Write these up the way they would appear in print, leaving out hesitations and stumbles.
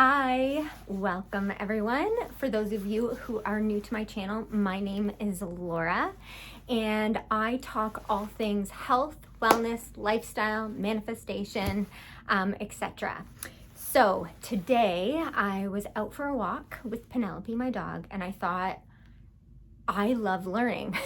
Hi, welcome everyone. For those of you who are new to my channel, my name is Laura and I talk all things health, wellness, lifestyle, manifestation, etc. So today I was out for a walk with Penelope, my dog, and I thought, I love learning.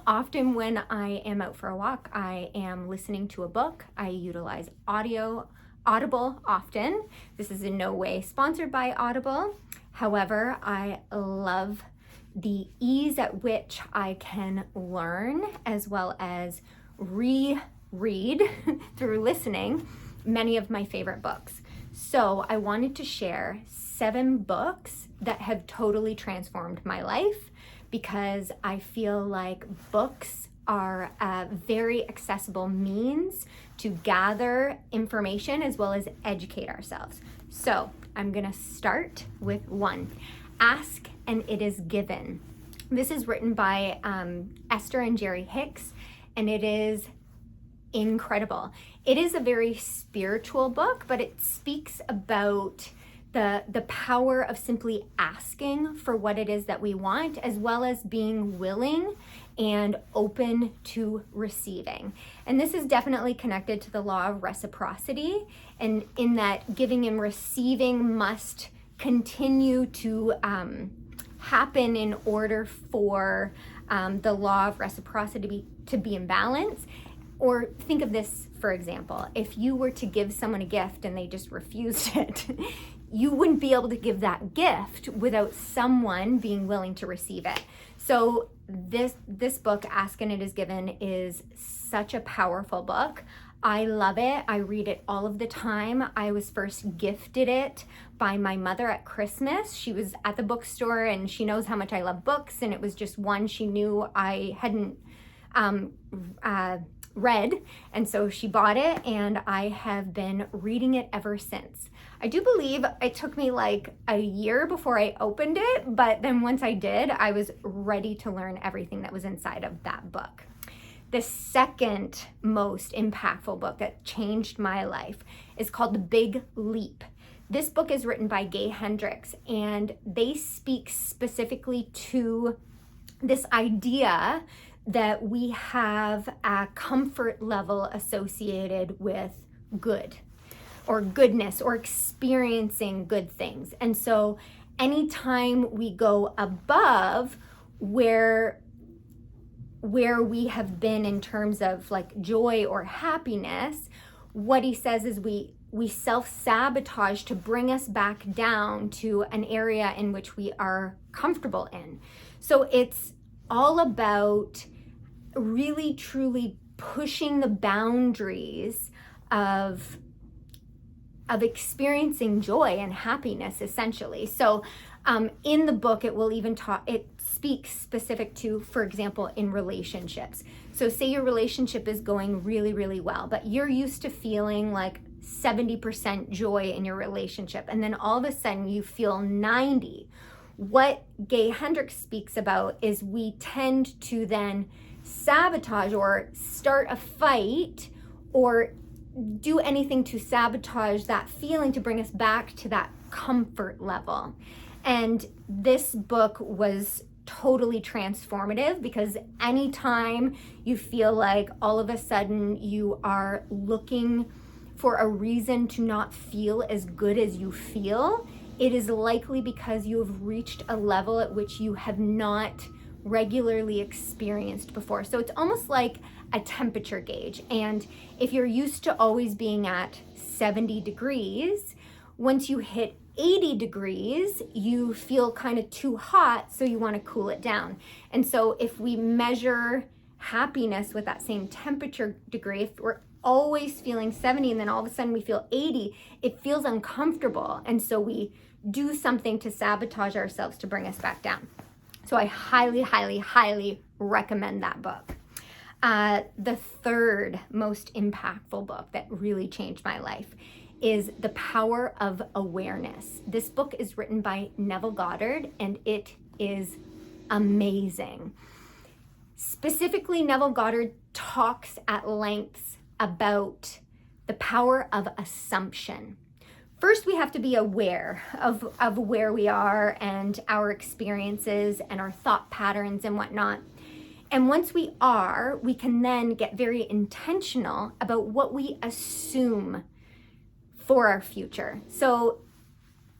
Often when I am out for a walk, I am listening to a book. I utilize Audible often. This is in no way sponsored by Audible. However, I love the ease at which I can learn as well as reread through listening many of my favorite books. So I wanted to share 7 books that have totally transformed my life, because I feel like books are a very accessible means to gather information as well as educate ourselves. So I'm gonna start with 1, Ask and It Is Given. This is written by Esther and Jerry Hicks, and it is incredible. It is a very spiritual book, but it speaks about the power of simply asking for what it is that we want, as well as being willing and open to receiving. And this is definitely connected to the law of reciprocity, and in that giving and receiving must continue to happen in order for the law of reciprocity to be in balance. Or think of this, for example, if you were to give someone a gift and they just refused it, you wouldn't be able to give that gift without someone being willing to receive it. So this book, Ask and It Is Given, is such a powerful book. I love it. I read it all of the time. I was first gifted it by my mother at Christmas. She was at the bookstore and she knows how much I love books, and it was just one she knew I hadn't read, and so she bought it, and I have been reading it ever since. I do believe it took me like a year before I opened it, but then once I did, I was ready to learn everything that was inside of that book. The second most impactful book that changed my life is called The Big Leap. This book is written by Gay Hendricks, and they speak specifically to this idea that we have a comfort level associated with good or goodness or experiencing good things. And so anytime we go above where we have been in terms of like joy or happiness, what he says is we self-sabotage to bring us back down to an area in which we are comfortable in. So it's all about really truly pushing the boundaries of experiencing joy and happiness, essentially. So in the book, it speaks specific to, for example, in relationships. So say your relationship is going really, really well, but you're used to feeling like 70% joy in your relationship, and then all of a sudden you feel 90. What Gay Hendricks speaks about is we tend to then sabotage or start a fight or do anything to sabotage that feeling to bring us back to that comfort level. And this book was totally transformative, because anytime you feel like all of a sudden you are looking for a reason to not feel as good as you feel, it is likely because you have reached a level at which you have not regularly experienced before. So it's almost like a temperature gauge. And if you're used to always being at 70 degrees, once you hit 80 degrees, you feel kind of too hot, so you want to cool it down. And so if we measure happiness with that same temperature degree, if we're always feeling 70 and then all of a sudden we feel 80, it feels uncomfortable. And so we do something to sabotage ourselves to bring us back down. So I highly, highly, highly recommend that book. The third most impactful book that really changed my life is The Power of Awareness. This book is written by Neville Goddard, and it is amazing. Specifically, Neville Goddard talks at length about the power of assumption. first we have to be aware of where we are and our experiences and our thought patterns and whatnot. And once we are, we can then get very intentional about what we assume for our future. So,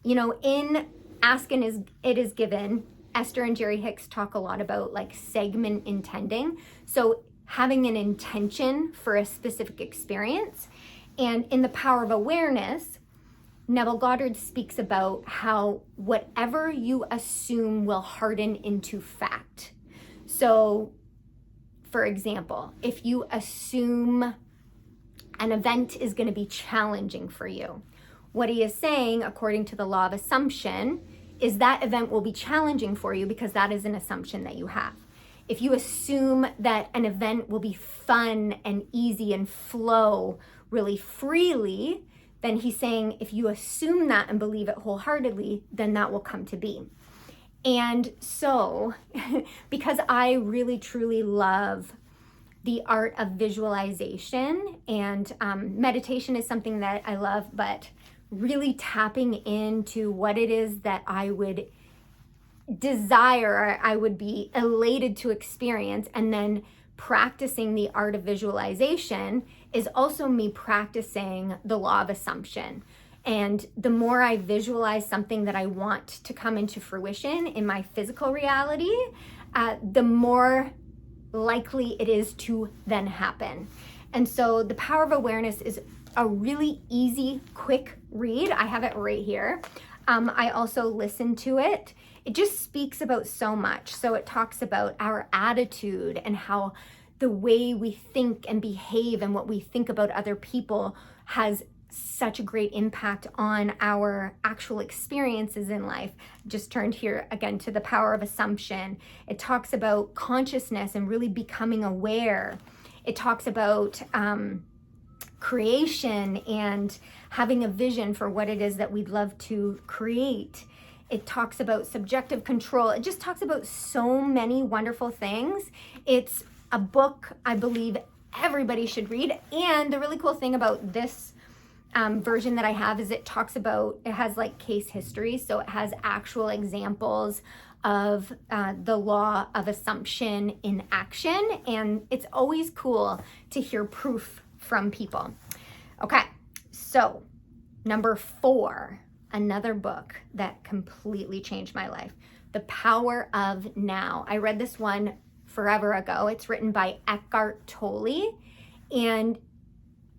in Ask and It Is Given, Esther and Jerry Hicks talk a lot about like segment intending. So having an intention for a specific experience. And in The Power of Awareness, Neville Goddard speaks about how whatever you assume will harden into fact. So, for example, if you assume an event is going to be challenging for you, what he is saying, according to the law of assumption, is that event will be challenging for you because that is an assumption that you have. If you assume that an event will be fun and easy and flow really freely, then he's saying if you assume that and believe it wholeheartedly, then that will come to be. And so, because I really truly love the art of visualization, and meditation is something that I love, but really tapping into what it is that I would desire, I would be elated to experience, and then practicing the art of visualization is also me practicing the law of assumption. And the more I visualize something that I want to come into fruition in my physical reality, the more likely it is to then happen. And so The Power of Awareness is a really easy, quick read. I have it right here. I also listened to it. It just speaks about so much. So it talks about our attitude and how the way we think and behave and what we think about other people has such a great impact on our actual experiences in life. Just turned here again to The Power of Assumption. It talks about consciousness and really becoming aware. It talks about creation and having a vision for what it is that we'd love to create. It talks about subjective control. It just talks about so many wonderful things. It's a book I believe everybody should read. And the really cool thing about this version that I have is it has like case history. So it has actual examples of the law of assumption in action. And it's always cool to hear proof from people. Okay, so number 4, another book that completely changed my life, The Power of Now. I read this one forever ago. It's written by Eckhart Tolle, and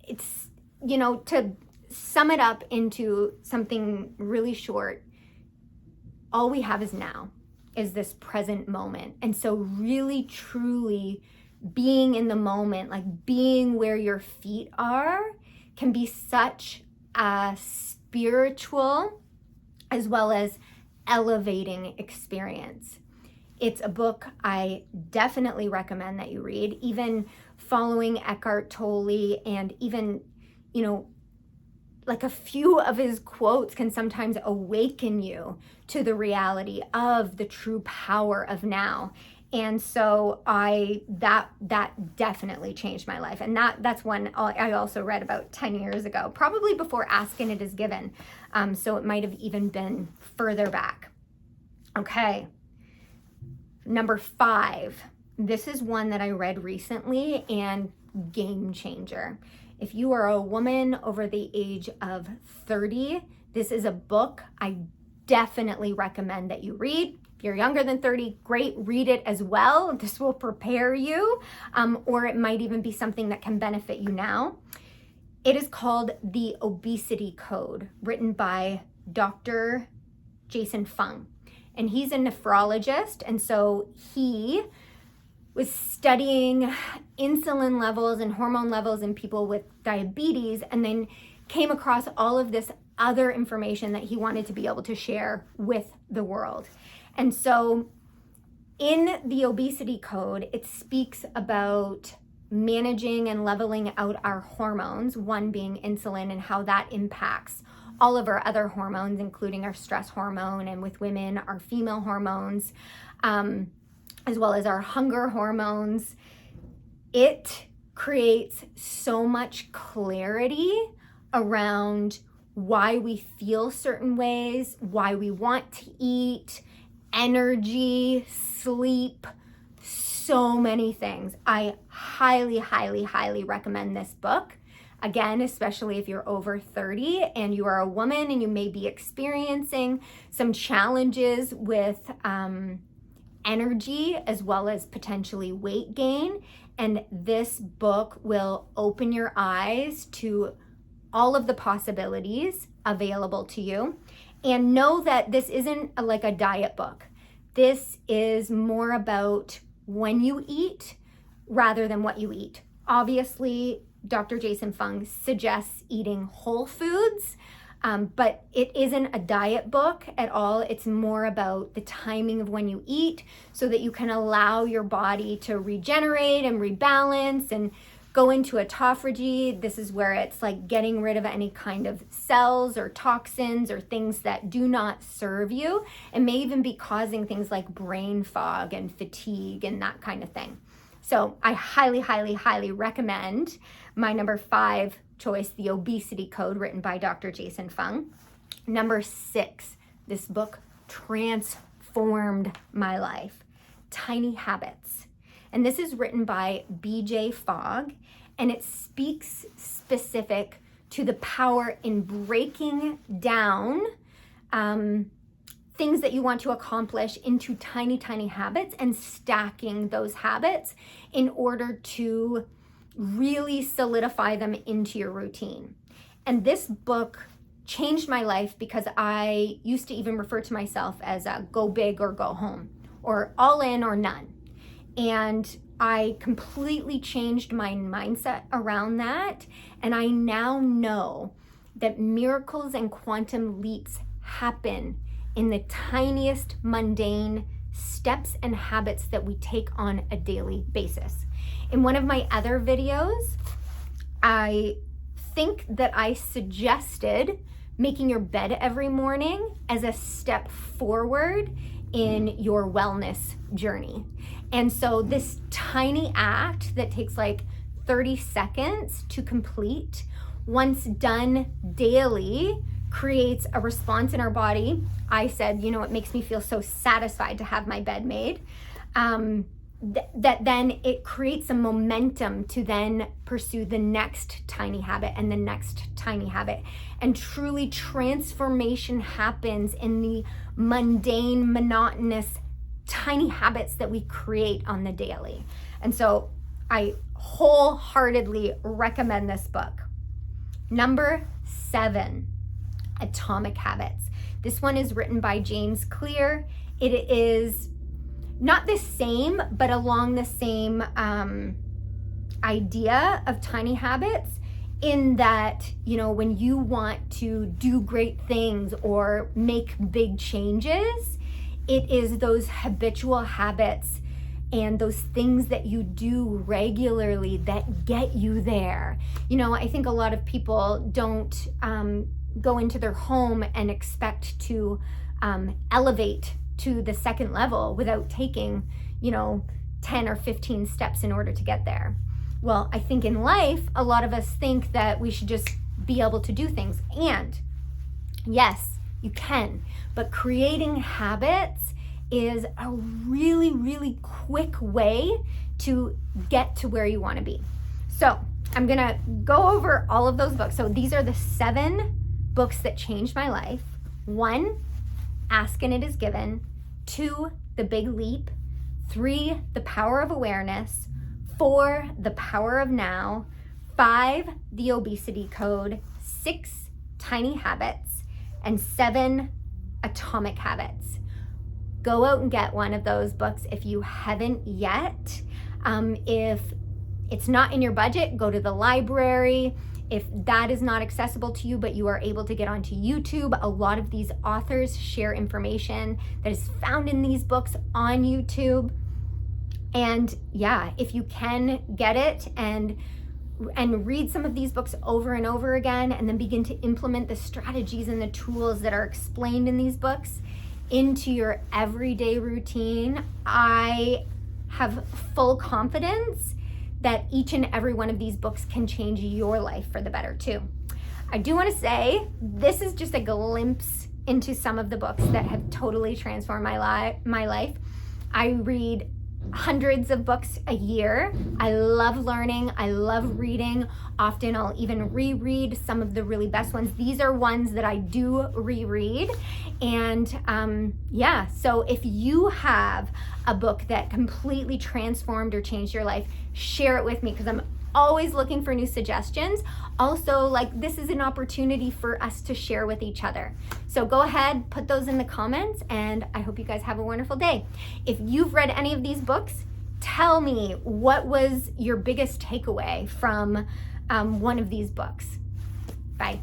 it's, to sum it up into something really short, all we have is now, is this present moment. And so really, truly being in the moment, like being where your feet are, can be such a spiritual as well as elevating experience. It's a book I definitely recommend that you read. Even following Eckhart Tolle and even, like a few of his quotes can sometimes awaken you to the reality of the true power of now. And so that definitely changed my life. And that's one I also read about 10 years ago, probably before Ask and It Is Given. So it might have even been further back. Okay. Number 5. This is one that I read recently and game changer. If you are a woman over the age of 30, this is a book I definitely recommend that you read. If you're younger than 30, great, read it as well. This will prepare you, or it might even be something that can benefit you now. It is called The Obesity Code, written by Dr. Jason Fung. And he's a nephrologist, and so he was studying insulin levels and hormone levels in people with diabetes, and then came across all of this other information that he wanted to be able to share with the world. And so in the Obesity Code, it speaks about managing and leveling out our hormones, one being insulin, and how that impacts all of our other hormones, including our stress hormone, and with women, our female hormones, as well as our hunger hormones. It creates so much clarity around why we feel certain ways, why we want to eat, energy, sleep, so many things. I highly, highly, highly recommend this book. Again, especially if you're over 30 and you are a woman and you may be experiencing some challenges with energy as well as potentially weight gain. And this book will open your eyes to all of the possibilities available to you. And know that this isn't like a diet book. This is more about when you eat rather than what you eat. Obviously, Dr. Jason Fung suggests eating whole foods, but it isn't a diet book at all. It's more about the timing of when you eat so that you can allow your body to regenerate and rebalance and go into autophagy. This is where it's like getting rid of any kind of cells or toxins or things that do not serve you and may even be causing things like brain fog and fatigue and that kind of thing. So I highly, highly, highly recommend my number 5 choice, The Obesity Code, written by Dr. Jason Fung. Number 6, this book transformed my life, Tiny Habits. And this is written by BJ Fogg, and it speaks specific to the power in breaking down things that you want to accomplish into tiny, tiny habits and stacking those habits in order to really solidify them into your routine. And this book changed my life because I used to even refer to myself as a go big or go home, or all in or none. And I completely changed my mindset around that. And I now know that miracles and quantum leaps happen in the tiniest mundane steps and habits that we take on a daily basis. In one of my other videos, I think that I suggested making your bed every morning as a step forward in your wellness journey. And so this tiny act that takes like 30 seconds to complete, once done daily, creates a response in our body. I said, it makes me feel so satisfied to have my bed made. That then it creates a momentum to then pursue the next tiny habit and the next tiny habit. And truly transformation happens in the mundane, monotonous, tiny habits that we create on the daily. And so I wholeheartedly recommend this book. Number 7, Atomic Habits. This one is written by James Clear. It is not the same, but along the same idea of tiny habits, in that, when you want to do great things or make big changes, it is those habitual habits and those things that you do regularly that get you there. I think a lot of people don't go into their home and expect to elevate to the second level without taking, 10 or 15 steps in order to get there. Well, I think in life, a lot of us think that we should just be able to do things. And yes, you can, but creating habits is a really, really quick way to get to where you want to be. So I'm gonna go over all of those books. So these are the 7 books that changed my life. 1, Ask and It Is Given. 2, The Big Leap. 3, The Power of Awareness. 4, The Power of Now. 5, The Obesity Code. 6, Tiny Habits. And 7, Atomic Habits. Go out and get one of those books if you haven't yet. If it's not in your budget, go to the library. If that is not accessible to you, but you are able to get onto YouTube, a lot of these authors share information that is found in these books on YouTube. And yeah, if you can get it and read some of these books over and over again, and then begin to implement the strategies and the tools that are explained in these books into your everyday routine, I have full confidence that each and every one of these books can change your life for the better too. I do want to say this is just a glimpse into some of the books that have totally transformed my life. I read hundreds of books a year. I love learning. I love reading. Often I'll even reread some of the really best ones. These are ones that I do reread. And yeah, so if you have a book that completely transformed or changed your life, share it with me, because I'm always looking for new suggestions. Also, like, this is an opportunity for us to share with each other. So go ahead, put those in the comments, and I hope you guys have a wonderful day. If you've read any of these books, tell me what was your biggest takeaway from one of these books. Bye.